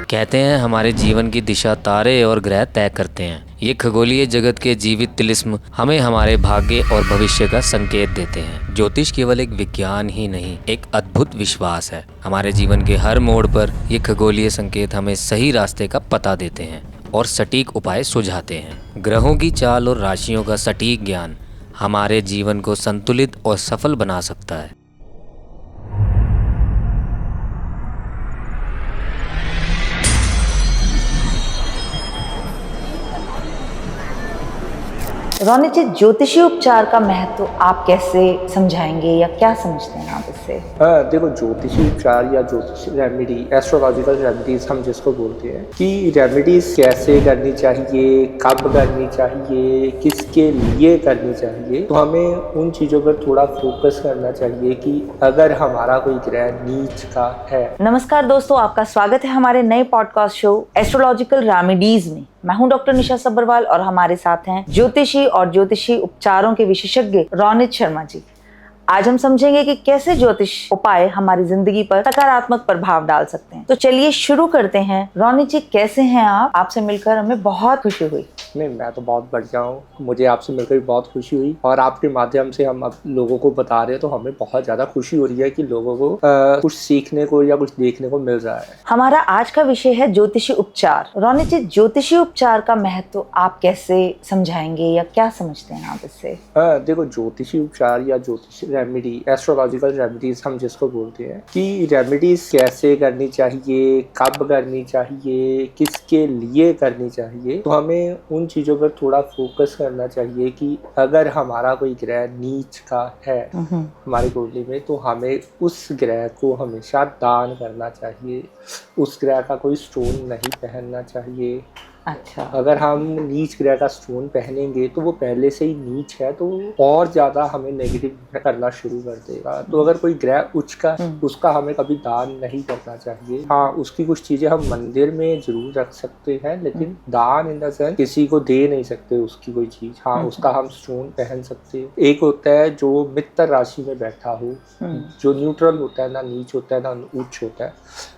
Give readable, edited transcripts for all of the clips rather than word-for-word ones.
कहते हैं हमारे जीवन की दिशा तारे और ग्रह तय करते हैं। ये खगोलीय जगत के जीवित तिलिस्म हमें हमारे भाग्य और भविष्य का संकेत देते हैं। ज्योतिष केवल एक विज्ञान ही नहीं, एक अद्भुत विश्वास है। हमारे जीवन के हर मोड़ पर ये खगोलीय संकेत हमें सही रास्ते का पता देते हैं और सटीक उपाय सुझाते हैं। ग्रहों की चाल और राशियों का सटीक ज्ञान हमारे जीवन को संतुलित और सफल बना सकता है। रोनित जी, ज्योतिषी उपचार का महत्व आप कैसे समझाएंगे या क्या समझते हैं आप इससे? देखो, ज्योतिषी उपचार या ज्योतिष रेमेडी, एस्ट्रोलॉजिकल रेमेडीज हम जिसको बोलते हैं कि रेमेडीज कैसे करनी चाहिए, कब करनी चाहिए, किसके लिए करनी चाहिए, तो हमें उन चीज़ों पर थोड़ा फोकस करना चाहिए कि अगर हमारा कोई ग्रह नीच का है। नमस्कार दोस्तों, आपका स्वागत है हमारे नए पॉडकास्ट शो एस्ट्रोलॉजिकल रेमेडीज में। मैं हूं डॉक्टर निशा सब्बरवाल और हमारे साथ हैं ज्योतिषी और ज्योतिषी उपचारों के विशेषज्ञ रोनित शर्मा जी। आज हम समझेंगे कि कैसे ज्योतिष उपाय हमारी जिंदगी पर सकारात्मक प्रभाव डाल सकते हैं। तो चलिए शुरू करते हैं। रोनित जी, कैसे हैं आप? आपसे मिलकर हमें बहुत खुशी हुई। नहीं, मैं तो बहुत बढ़िया हूँ। मुझे आपसे मिलकर भी बहुत खुशी हुई और आपके माध्यम से हम अब लोगों को बता रहे हैं तो हमें बहुत ज्यादा खुशी हो रही है कि लोगों को कुछ सीखने को या कुछ देखने को मिल रहा है। हमारा आज का विषय है ज्योतिषी उपचार। रोनित जी, ज्योतिषी उपचार का महत्व आप कैसे समझाएंगे या क्या समझते हैं आप इससे? देखो, ज्योतिषी उपचार या ज्योतिष रेमेडी, एस्ट्रोलॉजिकल रेमेडीज हम जिसको बोलते हैं कि रेमेडीज कैसे करनी चाहिए, कब करनी चाहिए, किसके लिए करनी चाहिए, तो हमें उन चीज़ों पर थोड़ा फोकस करना चाहिए कि अगर हमारा कोई ग्रह नीच का है हमारी कुंडली में, तो हमें उस ग्रह को हमेशा दान करना चाहिए। उस ग्रह का कोई स्टोन नहीं पहनना चाहिए। अच्छा। अगर हम नीच ग्रह का स्टोन पहनेंगे तो वो पहले से ही नीच है तो और ज्यादा हमें नेगेटिव करना शुरू कर देगा। तो अगर कोई ग्रह उच्च का, उसका हमें कभी दान नहीं करना चाहिए। हाँ, उसकी कुछ चीजें हम मंदिर में जरूर रख सकते हैं, लेकिन दान इन द सेंस किसी को दे नहीं सकते उसकी कोई चीज। हाँ, उसका हम स्टोन पहन सकते हैं। एक होता है जो मित्र राशि में बैठा हो, जो न्यूट्रल होता है, ना नीच होता है ना उच्च होता है,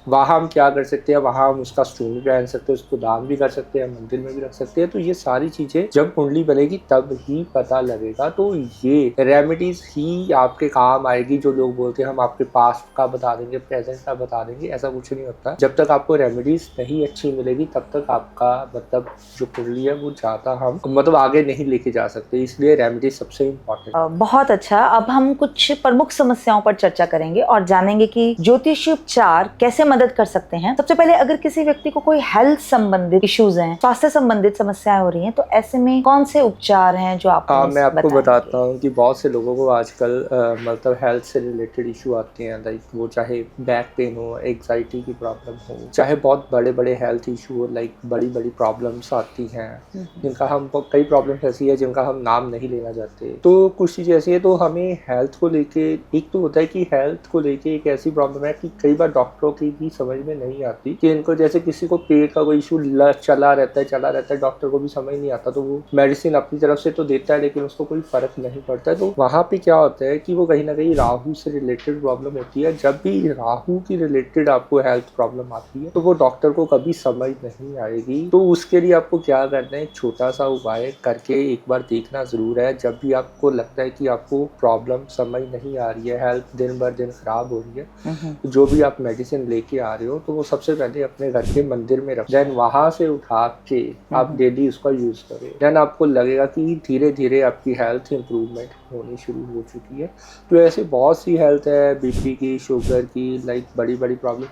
वहाँ हम क्या कर सकते हैं, वहाँ हम उसका स्टोन भी पहन सकते हैं, उसको दान भी कर सकते हैं, मंदिर में भी रख सकते हैं। तो ये सारी चीजें जब कुंडली बनेगी तब ही पता लगेगा। तो ये रेमेडीज ही आपके काम आएगी। जो लोग बोलते हैं हम आपके पास्ट का बता देंगे, प्रेजेंट का बता देंगे, ऐसा कुछ नहीं होता। जब तक आपको रेमेडीज नहीं अच्छी मिलेगी तब तक आपका मतलब जो कुंडली है वो ज्यादा हम मतलब आगे नहीं लेके जा सकते। इसलिए रेमेडीज सबसे इम्पोर्टेंट। बहुत अच्छा। अब हम कुछ प्रमुख समस्याओं पर चर्चा करेंगे और जानेंगे कि ज्योतिषी उपचार कैसे मदद कर सकते हैं। सबसे पहले, अगर किसी व्यक्ति को कोई हेल्थ संबंधित इश्यूज हैं, स्वास्थ्य संबंधित समस्याएं हो रही हैं, तो ऐसे में कौन से उपचार हैं जो आप? मैं आपको बताता हूँ कि बहुत से लोगों को आजकल मतलब हेल्थ से रिलेटेड इशू आते हैं। लाइक वो चाहे बैक पेन हो, एग्जाइटी की प्रॉब्लम हो, चाहे बहुत बड़े बड़े हेल्थ इशू हो, लाइक बड़ी बड़ी प्रॉब्लम्स आती हैं जिनका हम कई प्रॉब्लम्स ऐसी है जिनका हम नाम नहीं लेना चाहते। तो कुछ चीज़ ऐसी है। तो हमें हेल्थ को लेके, एक तो होता है कि हेल्थ को लेके एक ऐसी प्रॉब्लम है कि कई बार डॉक्टरों की भी समझ में नहीं आती कि इनको, जैसे किसी को पेट का कोई इशू चला रहता है, डॉक्टर को भी समझ नहीं आता, तो वो मेडिसिन अपनी तरफ से तो देता है लेकिन उसको कोई फर्क नहीं पड़ता है। तो वहाँ पे क्या होता है कि वो कहीं ना कहीं राहु से रिलेटेड प्रॉब्लम होती है। जब भी राहु की रिलेटेड आपको हेल्थ प्रॉब्लम आती है तो वो डॉक्टर को कभी समझ नहीं आएगी। तो उसके लिए आपको क्या करना है, छोटा सा उपाय करके एक बार देखना जरूर है। जब भी आपको लगता है कि आपको प्रॉब्लम समझ नहीं आ रही है, हेल्थ दिन बर दिन खराब हो रही है, तो जो भी आप मेडिसिन लेके आ रहे हो तो वो सबसे पहले अपने घर के मंदिर में रख, देन वहां से उठा के आप डेली उसका यूज करें। देन आपको लगेगा कि धीरे धीरे आपकी हेल्थ इंप्रूवमेंट होनी शुरू हो चुकी है। तो ऐसे बहुत सी हेल्थ है, बीपी की, शुगर की, लाइक बड़ी बड़ी प्रॉब्लम।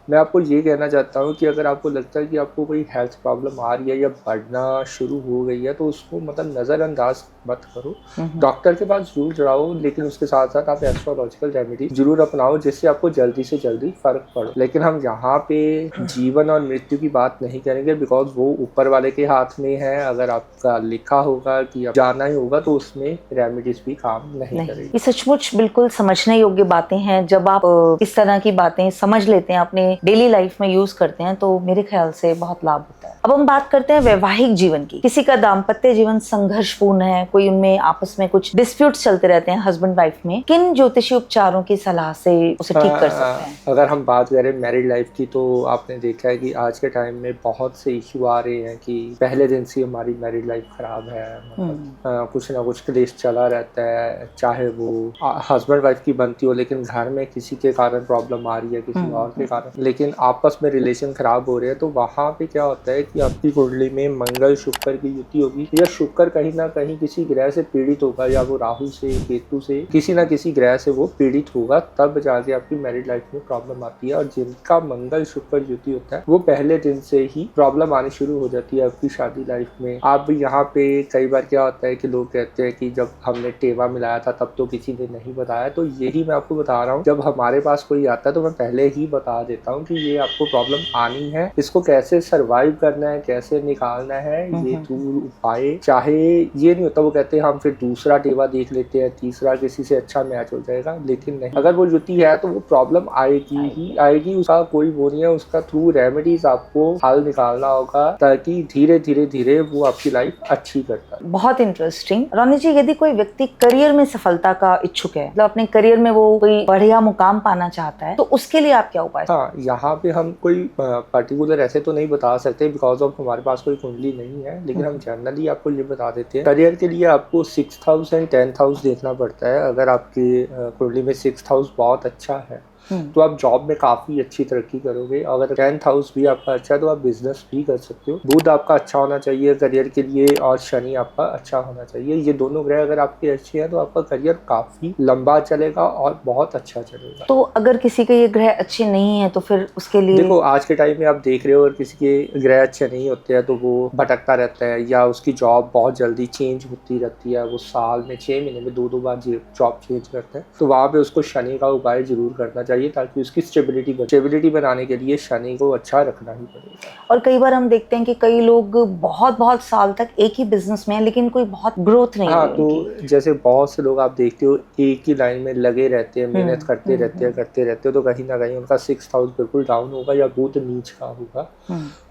मैं आपको ये कहना चाहता हूँ कि अगर आपको लगता है कि आपको कोई हेल्थ प्रॉब्लम आ रही है या बढ़ना शुरू हो गई है तो उसको मतलब नज़रअंदाज मत करो। डॉक्टर के पास जरूर जाओ, लेकिन उसके साथ साथ आप एस्ट्रोलॉजिकल रेमेडी जरूर अपनाओ जिससे आपको जल्दी से जल्दी फर्क पड़े। लेकिन हम यहाँ पे जीवन और मृत्यु की बात नहीं करेंगे, बिकॉज वो ऊपर वाले के हाथ में है। अगर आपका लिखा होगा कि आप जाना ही होगा तो उसमें रेमेडीज भी काम नहीं करेगी। ये सचमुच बिल्कुल समझने योग्य बातें हैं। जब आप इस तरह की बातें समझ लेते हैं, अपने डेली लाइफ में यूज करते हैं, तो मेरे ख्याल से बहुत लाभ होता है। अब हम बात करते हैं वैवाहिक जीवन की। किसी का दाम्पत्य जीवन संघर्षपूर्ण है, कोई उनमें आपस में कुछ डिस्प्यूट्स चलते रहते हैं हस्बैंड वाइफ में, किन ज्योतिषी उपचारों की सलाह से उसे ठीक कर सकते हैं? अगर हम बात करें मैरिड लाइफ की, तो आपने देखा है कि आज के टाइम में बहुत से इशू आ रहे हैं कि पहले दिन से हमारी मैरिड लाइफ खराब है, मतलब कुछ ना कुछ क्लेश चला रहता है, चाहे वो हस्बैंड वाइफ की बनती हो लेकिन घर में किसी के कारण प्रॉब्लम आ रही है, किसी और के कारण, लेकिन आपस में रिलेशन खराब हो रहे हैं। तो वहाँ पे क्या होता है कि आपकी कुंडली में मंगल शुक्र की युति होगी, या शुक्र कहीं ना कहीं किसी ग्रह से पीड़ित होगा, या वो राहु से, केतु से, किसी ना किसी ग्रह से वो पीड़ित होगा, तब जाके आपकी मैरिड लाइफ में प्रॉब्लम आती है। और जिनका मंगल शुक्र युति होता है वो पहले दिन से ही प्रॉब्लम आनी शुरू हो जाती है आपकी शादी लाइफ में। आप यहाँ पे कई बार क्या होता है कि लोग कहते हैं कि जब हमने टेवा मिलाया था तब तो किसी ने नहीं बताया, तो यही मैं आपको बता रहा हूँ, जब हमारे पास कोई आता है तो मैं पहले ही बता देता हूँ कि ये आपको प्रॉब्लम आनी है, इसको कैसे सर्वाइव करना है, कैसे निकालना है, ये दूर उपाय। चाहे ये नहीं होता, वो कहते हैं हम फिर दूसरा टेवा देख लेते हैं, तीसरा किसी से अच्छा मैच हो जाएगा, लेकिन नहीं, अगर वो युति है तो वो प्रॉब्लम आएगी ही आएगी, उसका कोई वो नहीं है, उसका थ्रू रेमेडीज आपको हल निकालना होगा, ताकि धीरे धीरे धीरे वो आपकी लाइफ अच्छी करता है। बहुत इंटरेस्टिंग। रोनी जी, यदि कोई व्यक्ति करियर में सफलता का इच्छुक है, मतलब अपने करियर में वो कोई बढ़िया मुकाम पाना चाहता है, तो उसके लिए आप क्या उपाय? हाँ, यहाँ पे हम कोई पर्टिकुलर ऐसे तो नहीं बता सकते बिकॉज ऑफ हमारे पास कोई कुंडली नहीं है, लेकिन हम जनरली आपको ये बता देते हैं, करियर के लिए आपको 6th house and 10th house देखना पड़ता है। अगर आपकी कुंडली में 6th हाउस बहुत अच्छा है तो आप जॉब में काफी अच्छी तरक्की करोगे। अगर 10th हाउस भी आपका अच्छा है तो आप बिजनेस भी कर सकते हो। बुध आपका अच्छा होना चाहिए करियर के लिए, और शनि आपका अच्छा होना चाहिए। ये दोनों ग्रह अगर आपके अच्छे हैं तो आपका करियर काफी लंबा चलेगा और बहुत अच्छा चलेगा। तो अगर किसी के ये ग्रह अच्छे नहीं है तो फिर उसके लिए? देखो, आज के टाइम में आप देख रहे हो, अगर किसी के ग्रह अच्छे नहीं होते हैं तो वो भटकता रहता है, या उसकी जॉब बहुत जल्दी चेंज होती रहती है, वो साल में 6 महीने में 2-2 बार जॉब चेंज करता है, तो वहाँ पे उसको शनि का उपाय जरूर करना चाहिए, ताकि उसकी स्टेबिलिटी बनाने के लिए शनि को अच्छा रखना ही पड़ेगा। और कई बार हम देखते हैं कि कई लोग बहुत साल तक एक ही बिजनेस में है लेकिन कोई बहुत ग्रोथ नहीं हाँ, तो जैसे बहुत से लोग आप देखते हो एक ही लाइन में लगे रहते हैं, मेहनत करते रहते हो, तो कहीं ना कहीं उनका 6th हाउस बिल्कुल डाउन होगा या बुध नीच का होगा।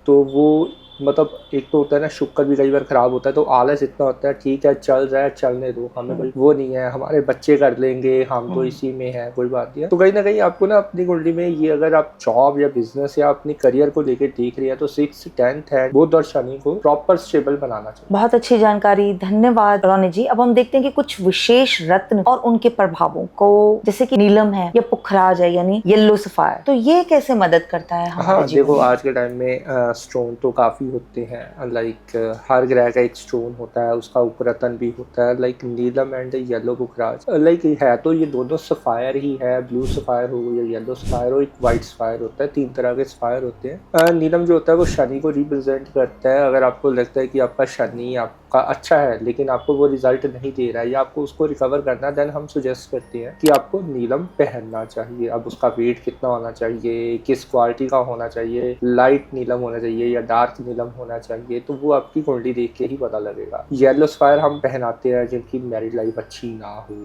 तो वो मतलब एक तो होता है ना, शुक्र भी कई बार खराब होता है, तो आलस इतना होता है, ठीक है चल रहा है चलने दो, हमें कोई वो नहीं है, हमारे बच्चे कर लेंगे, हम तो इसी में है, कोई बात नहीं है। तो कहीं ना कहीं आपको ना अपनी कुंडली में ये, अगर आप जॉब या बिजनेस या अपनी करियर को लेकर देख रही है, तो 6th 10th है, बुध और शनि को प्रॉपर स्टेबल बनाना चाहिए। बहुत अच्छी जानकारी, धन्यवाद रोनी जी। अब हम देखते हैं कि कुछ विशेष रत्न और उनके प्रभावों को, जैसे कि नीलम है या पुखराज है यानी येलो सफायर, तो ये कैसे मदद करता है हमारे जीवन में? देखो, आज के टाइम में स्टोन तो काफी होते हैं, लाइक हर ग्रह का एक स्टोन होता है, उसका उपरतन भी होता है, like Neelam and yellow Pukhraj, like है तो ये दोनों सफायर ही है, ब्लू सफायर हो या येलो सफायर हो, एक व्हाइट सफायर होता है, 3 तरह के सफायर होते हैं। नीलम जो होता है वो शनि को रिप्रेजेंट करता है। अगर आपको लगता है कि आपका शनि आपका अच्छा है लेकिन आपको वो रिजल्ट नहीं दे रहा है, या आपको उसको रिकवर करना है, देन हम सुजेस्ट करते हैं कि आपको नीलम पहनना चाहिए। अब उसका वेट कितना होना चाहिए, किस क्वालिटी का होना चाहिए, लाइट नीलम होना चाहिए या डार्क नीलम होना चाहिए, तो वो आपकी कुंडली देख के ही पता लगेगा। येलो सफायर हम पहनाते हैं जिनकी मैरिड लाइफ अच्छी ना हो,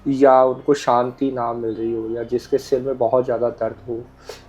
या उनको शांति ना मिल रही हो, या जिसके सिर में बहुत ज़्यादा दर्द हो,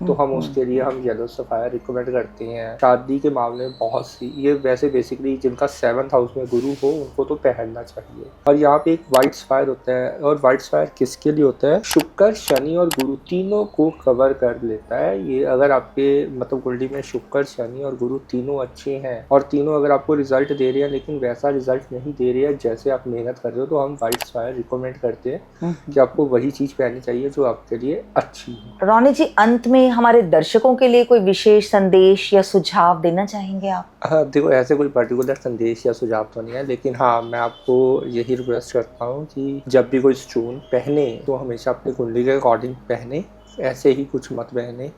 तो हम उसके लिए हम येलो सफायर रिकमेंड करते हैं। शादी के मामले में बहुत सी, ये वैसे बेसिकली जिनका 7th हाउस में गुरु हो उनको तो पहनना चाहिए। और यहाँ पे एक व्हाइट सफायर होता है, और व्हाइट सफायर किसके लिए होता है? शुक्र, शनि और गुरु तीनों को कवर कर लेता है ये। अगर आपके मतलब कुंडली में शुक्र, शनि और गुरु तीनों अच्छे हैं, और तीनों अगर आपको रिजल्ट दे रहे हैं लेकिन वैसा रिजल्ट नहीं दे रहे हैं जैसे आप मेहनत कर रहे हो, तो हम व्हाइट सफायर रिकमेंड करते हैं कि आपको वही चीज पहननी चाहिए जो आपके लिए अच्छी है। रोनी जी, अंत में हमारे दर्शकों के लिए कोई विशेष संदेश या सुझाव देना चाहेंगे आप? हाँ, देखो, ऐसे कोई पर्टिकुलर संदेश या सुझाव तो नहीं है, लेकिन हाँ, मैं आपको यही रिक्वेस्ट करता हूँ कि जब भी कोई स्टोन पहने तो हमेशा अपनी कुंडली के अकॉर्डिंग पहने, ऐसे ही कुछ मत पहने,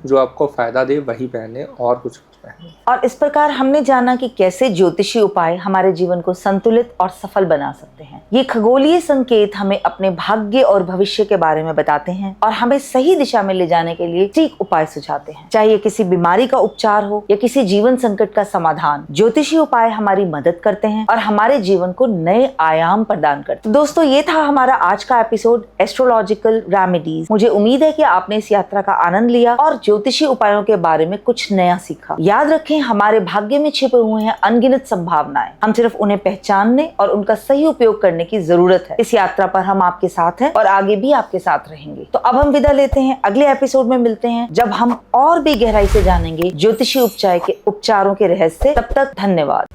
जो आपको फायदा दे वही पहने और कुछ पहने। और इस प्रकार हमने जाना कि कैसे ज्योतिषी उपाय हमारे जीवन को संतुलित और सफल बना सकते हैं। ये खगोलीय संकेत हमें अपने भाग्य और भविष्य के बारे में बताते हैं और हमें सही दिशा में ले जाने के लिए ठीक उपाय सुझाते हैं। चाहे किसी बीमारी का उपचार हो या किसी जीवन संकट का समाधान, ज्योतिषी उपाय हमारी मदद करते हैं और हमारे जीवन को नए आयाम प्रदान करते हैं। तो दोस्तों, ये था हमारा आज का एपिसोड एस्ट्रोलॉजिकल रेमेडीज। मुझे उम्मीद है कि आपने इस यात्रा का आनंद लिया और ज्योतिषी उपायों के बारे में कुछ नया सीखा। याद रखें, हमारे भाग्य में छिपे हुए हैं अनगिनत संभावनाएं, हम सिर्फ उन्हें पहचानने और उनका सही उपयोग करने की जरूरत है। इस यात्रा पर हम आपके साथ हैं और आगे भी आपके साथ रहेंगे। तो अब हम विदा लेते हैं, अगले एपिसोड में मिलते हैं जब हम और भी गहराई से जानेंगे ज्योतिषी उपचारों के रहस्य। तब तक धन्यवाद।